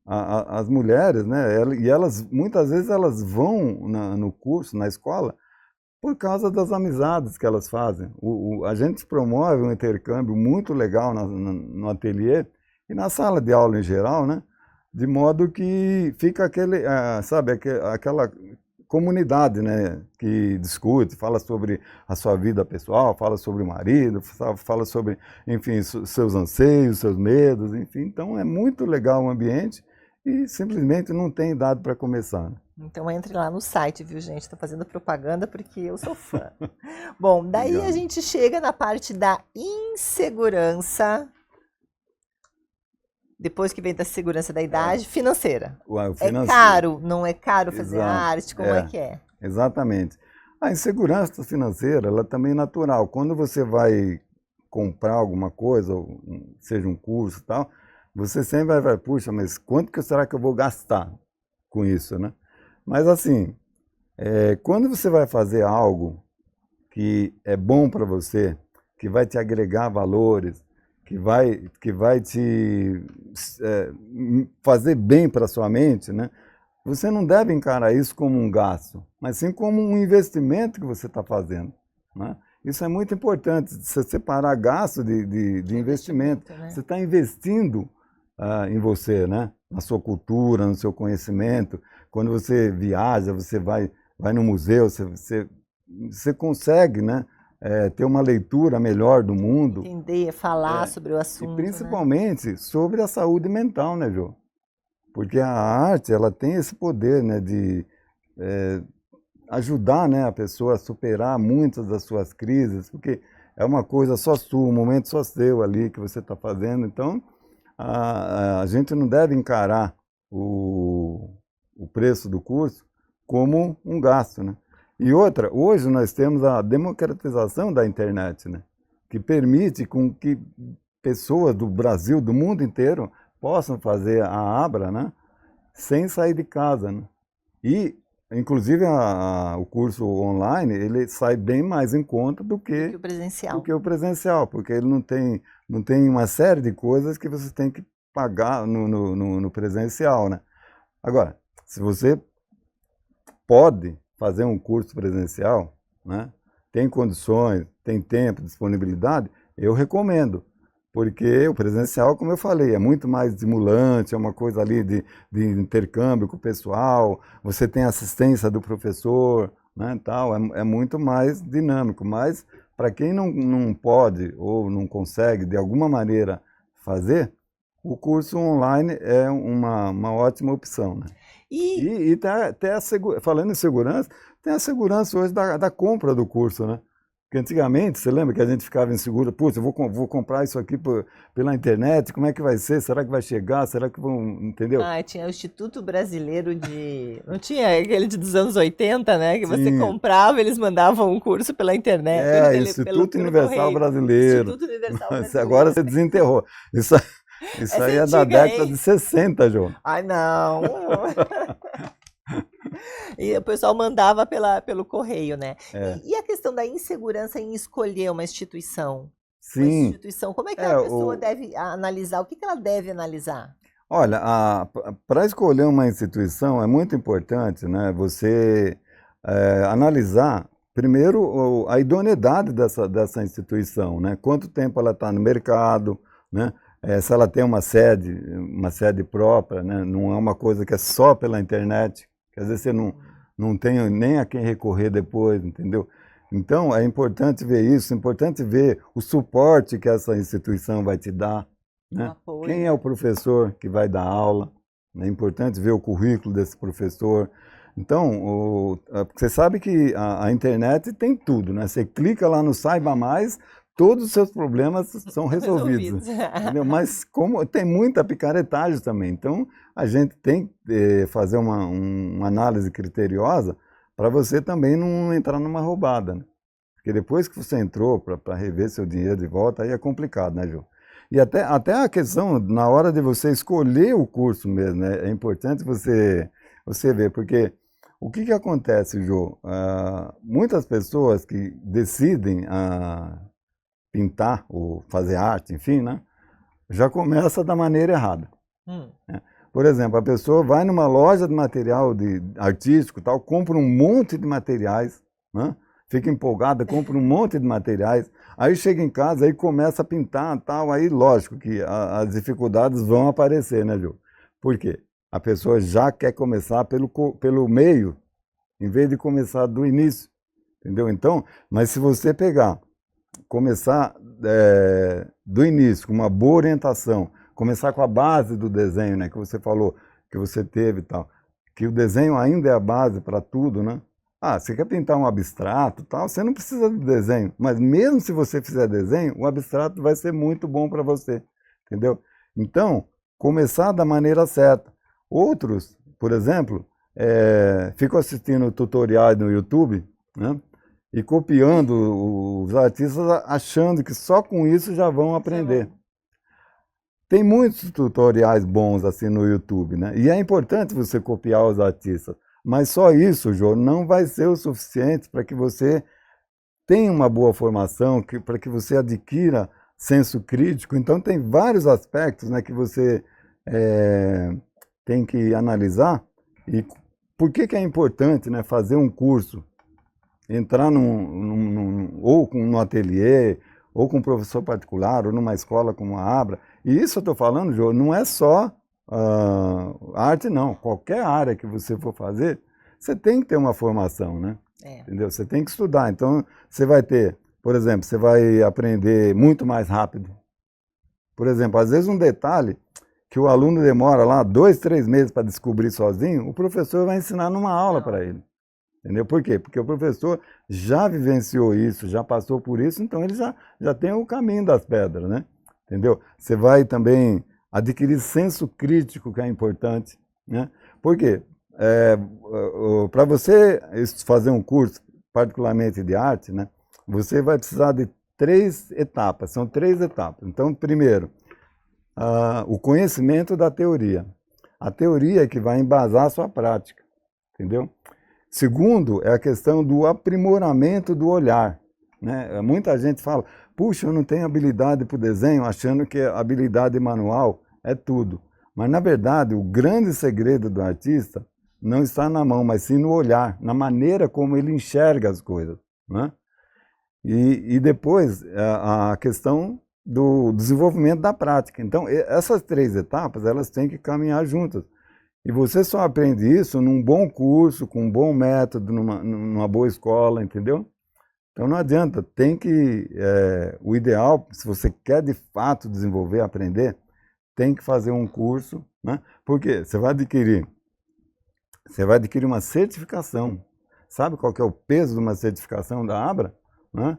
as mulheres, né, e elas, muitas vezes elas vão no curso, na escola, por causa das amizades que elas fazem. A gente promove um intercâmbio muito legal no ateliê e na sala de aula em geral, né? De modo que fica aquela comunidade, né, que discute, fala sobre a sua vida pessoal, fala sobre o marido, fala sobre, enfim, seus anseios, seus medos, enfim. Então é muito legal o ambiente e simplesmente não tem idade para começar. Então entre lá no site, viu, gente? Estou fazendo propaganda porque eu sou fã. Bom, daí Obrigado. A gente chega na parte da insegurança. Depois que vem da segurança da idade, financeira. É caro? Não é caro fazer arte? Como é que é? Exatamente. A insegurança financeira, ela também é natural. Quando você vai comprar alguma coisa, seja um curso e tal, você sempre vai, puxa, mas quanto será que eu vou gastar com isso, né? Mas assim, quando você vai fazer algo que é bom para você, que vai te agregar valores, que vai te fazer bem para a sua mente, né? Você não deve encarar isso como um gasto, mas sim como um investimento que você está fazendo, né? Isso é muito importante, você separar gasto de investimento. Né? Você está investindo em você, né? Na sua cultura, no seu conhecimento. Quando você viaja, você vai no museu, você consegue, né? Ter uma leitura melhor do mundo. Entender, falar sobre o assunto. E principalmente, né, sobre a saúde mental, né, Jô? Porque a arte, ela tem esse poder, né, de ajudar, né, a pessoa a superar muitas das suas crises, porque é uma coisa só sua, um momento só seu ali que você está fazendo. Então, a gente não deve encarar o preço do curso como um gasto, né? E outra, hoje nós temos a democratização da internet, né? Que permite com que pessoas do Brasil, do mundo inteiro, possam fazer a Abra, né? Sem sair de casa, né? E, inclusive, o curso online, ele sai bem mais em conta do que o presencial, porque ele não tem uma série de coisas que você tem que pagar no presencial, né? Agora, se você pode fazer um curso presencial, né? Tem condições, tem tempo, disponibilidade, eu recomendo. Porque o presencial, como eu falei, é muito mais estimulante, é uma coisa ali de intercâmbio com o pessoal, você tem assistência do professor, né, tal, é muito mais dinâmico. Mas para quem não pode ou não consegue, de alguma maneira, fazer, o curso online é uma ótima opção, né? E falando em segurança, tem a segurança hoje da compra do curso, né? Porque antigamente, você lembra que a gente ficava inseguro, putz, eu vou comprar isso aqui pela internet, como é que vai ser? Será que vai chegar? Será que vão, entendeu? Tinha o Instituto Brasileiro de... Não tinha aquele dos anos 80, né? Que você Sim. comprava, eles mandavam um curso pela internet. Instituto Universal Brasileiro. Instituto Universal Brasileiro. Agora você desenterrou. Isso aí é da década de 60, João. Ai, não. E o pessoal mandava pelo correio, né? E a questão da insegurança em escolher uma instituição? Sim. Uma instituição, como é que a pessoa deve analisar? O que ela deve analisar? Olha, para escolher uma instituição é muito importante, né, você analisar primeiro a idoneidade dessa instituição, né? Quanto tempo ela está no mercado, né? Se ela tem uma sede própria, né? Não é uma coisa que é só pela internet. Quer dizer, você não tem nem a quem recorrer depois, entendeu? Então, é importante ver isso, é importante ver o suporte que essa instituição vai te dar, né? Quem é o professor que vai dar aula, é importante ver o currículo desse professor. Então, você sabe que a internet tem tudo, né? Você clica lá no Saiba Mais, todos os seus problemas são resolvidos. Entendeu? Mas como tem muita picaretagem também, então a gente tem que fazer uma análise criteriosa para você também não entrar numa roubada, né? Porque depois que você entrou para rever seu dinheiro de volta, aí é complicado, né, Ju? E até a questão, na hora de você escolher o curso mesmo, né, é importante você ver, porque o que acontece, Ju? Muitas pessoas que decidem pintar ou fazer arte, enfim, né, já começa da maneira errada. Né? Por exemplo, a pessoa vai numa loja de material artístico, tal, compra um monte de materiais, né, fica empolgada, compra um monte de materiais, aí chega em casa, aí começa a pintar, tal, aí lógico que as dificuldades vão aparecer, né, Ju? Por quê? A pessoa já quer começar pelo meio, em vez de começar do início, entendeu? Então, mas se você começar do início, com uma boa orientação, começar com a base do desenho, né, que você falou, que você teve e tal, que o desenho ainda é a base para tudo, né? Você quer pintar um abstrato, tal, você não precisa do desenho, mas mesmo se você fizer desenho, o abstrato vai ser muito bom para você, entendeu? Então, começar da maneira certa. Outros, por exemplo, ficam assistindo tutoriais no YouTube, né? E copiando os artistas, achando que só com isso já vão aprender. Tem muitos tutoriais bons assim no YouTube, né? E é importante você copiar os artistas, mas só isso, Jô, não vai ser o suficiente para que você tenha uma boa formação, para que você adquira senso crítico. Então tem vários aspectos, né, que você tem que analisar. E por que é importante, né, fazer um curso? Entrar ou no ateliê, ou com um professor particular, ou numa escola como a Abra. E isso eu estou falando, Jô, não é só arte, não. Qualquer área que você for fazer, você tem que ter uma formação, né? Entendeu? Você tem que estudar. Então, você vai ter, por exemplo, você vai aprender muito mais rápido. Por exemplo, às vezes um detalhe que o aluno demora lá 2, 3 meses para descobrir sozinho, o professor vai ensinar numa aula para ele. Entendeu? Por quê? Porque o professor já vivenciou isso, já passou por isso, então ele já tem o caminho das pedras, né? Entendeu? Você vai também adquirir senso crítico, que é importante, né? Por quê? Para você fazer um curso, particularmente de arte, né? Você vai precisar de 3 etapas, são 3 etapas. Então, primeiro, o conhecimento da teoria. A teoria é que vai embasar a sua prática, entendeu? Segundo, é a questão do aprimoramento do olhar, né? Muita gente fala, puxa, eu não tenho habilidade para o desenho, achando que a habilidade manual é tudo. Mas, na verdade, o grande segredo do artista não está na mão, mas sim no olhar, na maneira como ele enxerga as coisas, né? E depois, a questão do desenvolvimento da prática. Então, essas 3 etapas, elas têm que caminhar juntas. E você só aprende isso num bom curso, com um bom método, numa boa escola, entendeu? Então não adianta, o ideal, se você quer de fato desenvolver, aprender, tem que fazer um curso, né? Porque você vai adquirir uma certificação. Sabe qual que é o peso de uma certificação da Abra? Né?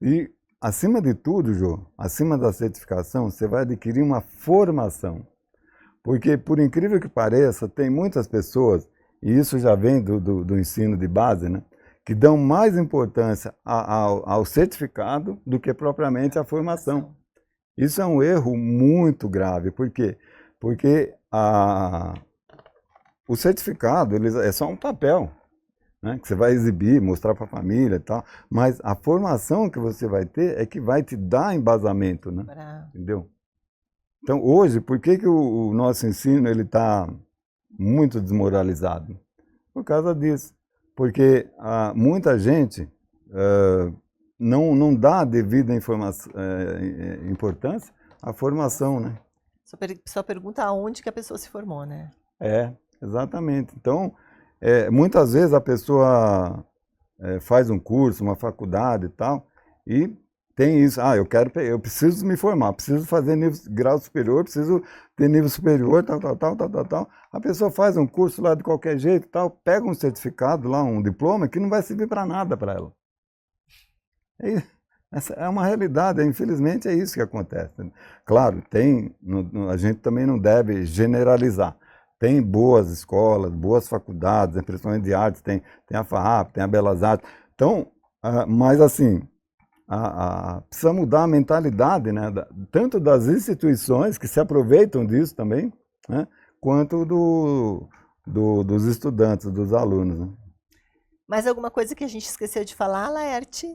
E acima de tudo, Jô, acima da certificação, você vai adquirir uma formação. Porque, por incrível que pareça, tem muitas pessoas, e isso já vem do ensino de base, né, que dão mais importância ao certificado do que propriamente à formação. Isso é um erro muito grave. Por quê? Porque o certificado é só um papel, né, que você vai exibir, mostrar para a família e tal, mas a formação que você vai ter é que vai te dar embasamento, né? Entendeu? Então, hoje, por que o nosso ensino está muito desmoralizado? Por causa disso. Porque muita gente não dá a devida importância à formação, né? Só pergunta aonde que a pessoa se formou, né? Exatamente. Então, muitas vezes a pessoa faz um curso, uma faculdade e tal, e tem isso, eu preciso me formar, preciso fazer grau superior, preciso ter nível superior, tal. A pessoa faz um curso lá de qualquer jeito, tal, pega um certificado lá, um diploma, que não vai servir para nada para ela. Essa é uma realidade, infelizmente é isso que acontece. Claro, a gente também não deve generalizar. Tem boas escolas, boas faculdades, principalmente de artes, tem a FAAP, tem a Belas Artes. Então, mas assim, precisa mudar a mentalidade, né, tanto das instituições que se aproveitam disso também, né, quanto dos estudantes, dos alunos. Né? Mais alguma coisa que a gente esqueceu de falar, Laerte?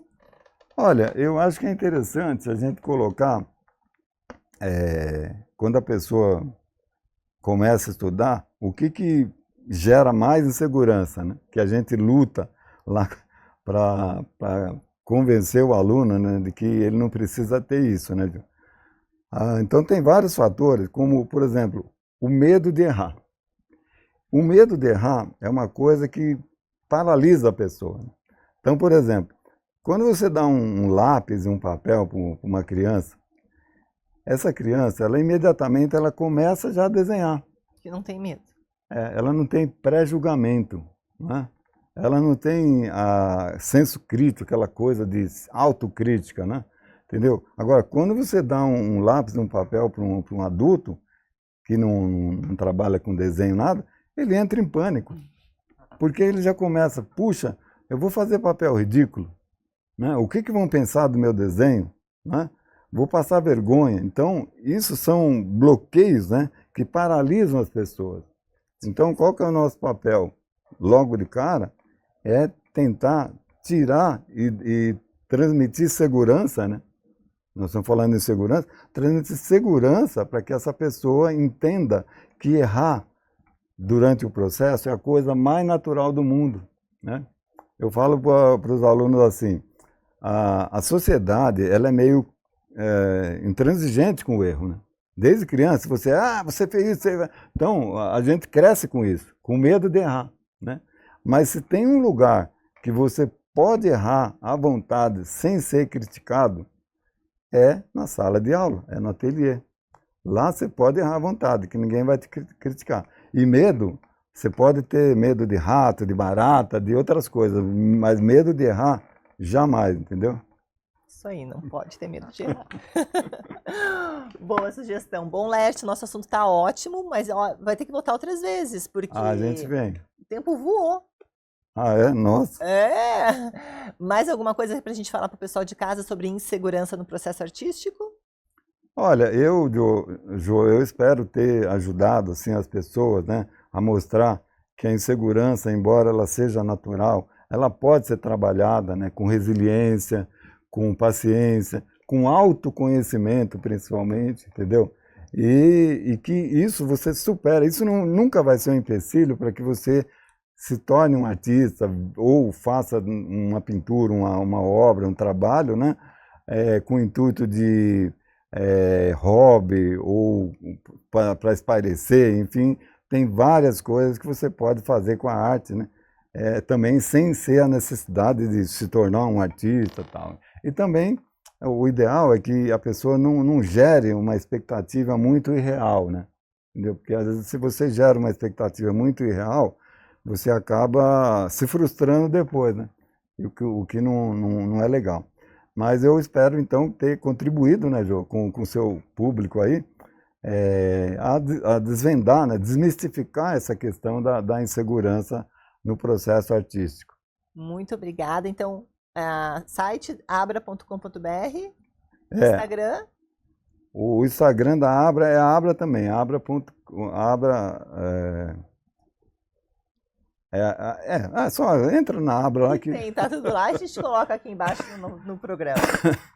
Olha, eu acho que é interessante a gente colocar, quando a pessoa começa a estudar, o que gera mais insegurança, né? Que a gente luta lá para convencer o aluno, né, de que ele não precisa ter isso, né? Então tem vários fatores, como, por exemplo, o medo de errar. O medo de errar é uma coisa que paralisa a pessoa. Então, por exemplo, quando você dá um lápis e um papel para uma criança, essa criança, imediatamente ela começa já a desenhar. Que não tem medo. Ela não tem pré-julgamento, né? Ela não tem senso crítico, aquela coisa de autocrítica, né? Entendeu? Agora, quando você dá um lápis e um papel para um adulto, que não trabalha com desenho, nada, ele entra em pânico. Porque ele já começa, puxa, eu vou fazer papel ridículo, né? O que vão pensar do meu desenho, né? Vou passar vergonha. Então, isso são bloqueios, né, que paralisam as pessoas. Então, qual que é o nosso papel? Logo de cara, é tentar tirar e transmitir segurança, né? Nós estamos falando em segurança, transmitir segurança para que essa pessoa entenda que errar durante o processo é a coisa mais natural do mundo, né? Eu falo para os alunos assim, a sociedade ela é meio intransigente com o erro, né? Desde criança, você fez isso. Então, a gente cresce com isso, com medo de errar, né? Mas se tem um lugar que você pode errar à vontade, sem ser criticado, é na sala de aula, é no ateliê. Lá você pode errar à vontade, que ninguém vai te criticar. E medo, você pode ter medo de rato, de barata, de outras coisas, mas medo de errar, jamais, entendeu? Isso aí, não pode ter medo de errar. Boa sugestão. Bom, Laerte, nosso assunto está ótimo, mas ó, vai ter que voltar outras vezes, porque A gente vem. o tempo voou. Ah, é? Nossa. É. Mais alguma coisa para a gente falar para o pessoal de casa sobre insegurança no processo artístico? Olha, eu espero ter ajudado assim, as pessoas, né, a mostrar que a insegurança, embora ela seja natural, ela pode ser trabalhada, né, com resiliência, com paciência, com autoconhecimento principalmente, entendeu? E que isso você supera, isso nunca vai ser um empecilho para que você se torne um artista ou faça uma pintura, uma obra, um trabalho, né, com o intuito de hobby ou para espairecer, enfim, tem várias coisas que você pode fazer com a arte, né? Também sem ser a necessidade de se tornar um artista e tal. E também o ideal é que a pessoa não gere uma expectativa muito irreal, né? Entendeu? Porque às vezes se você gera uma expectativa muito irreal, você acaba se frustrando depois, né? E o que não é legal. Mas eu espero, então, ter contribuído, né, Jô, com o seu público aí, a desvendar, né, desmistificar essa questão da insegurança no processo artístico. Muito obrigada. Então, site abra.com.br, Instagram? O Instagram da Abra é a Abra também, só entra na Abra lá que... Tem, tá tudo lá, a gente coloca aqui embaixo no programa.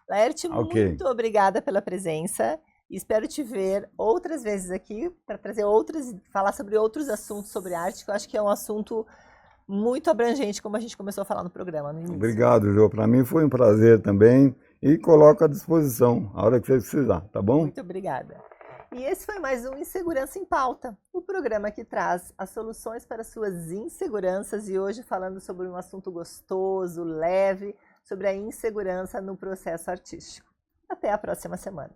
Laerte, Okay. muito obrigada pela presença. Espero te ver outras vezes aqui para trazer falar sobre outros assuntos sobre arte, que eu acho que é um assunto muito abrangente, como a gente começou a falar no programa no início. Obrigado, Jô. Para mim foi um prazer também e coloco à disposição a hora que você precisar, tá bom? Muito obrigada. E esse foi mais um Insegurança em Pauta, o programa que traz as soluções para suas inseguranças e hoje falando sobre um assunto gostoso, leve, sobre a insegurança no processo artístico. Até a próxima semana.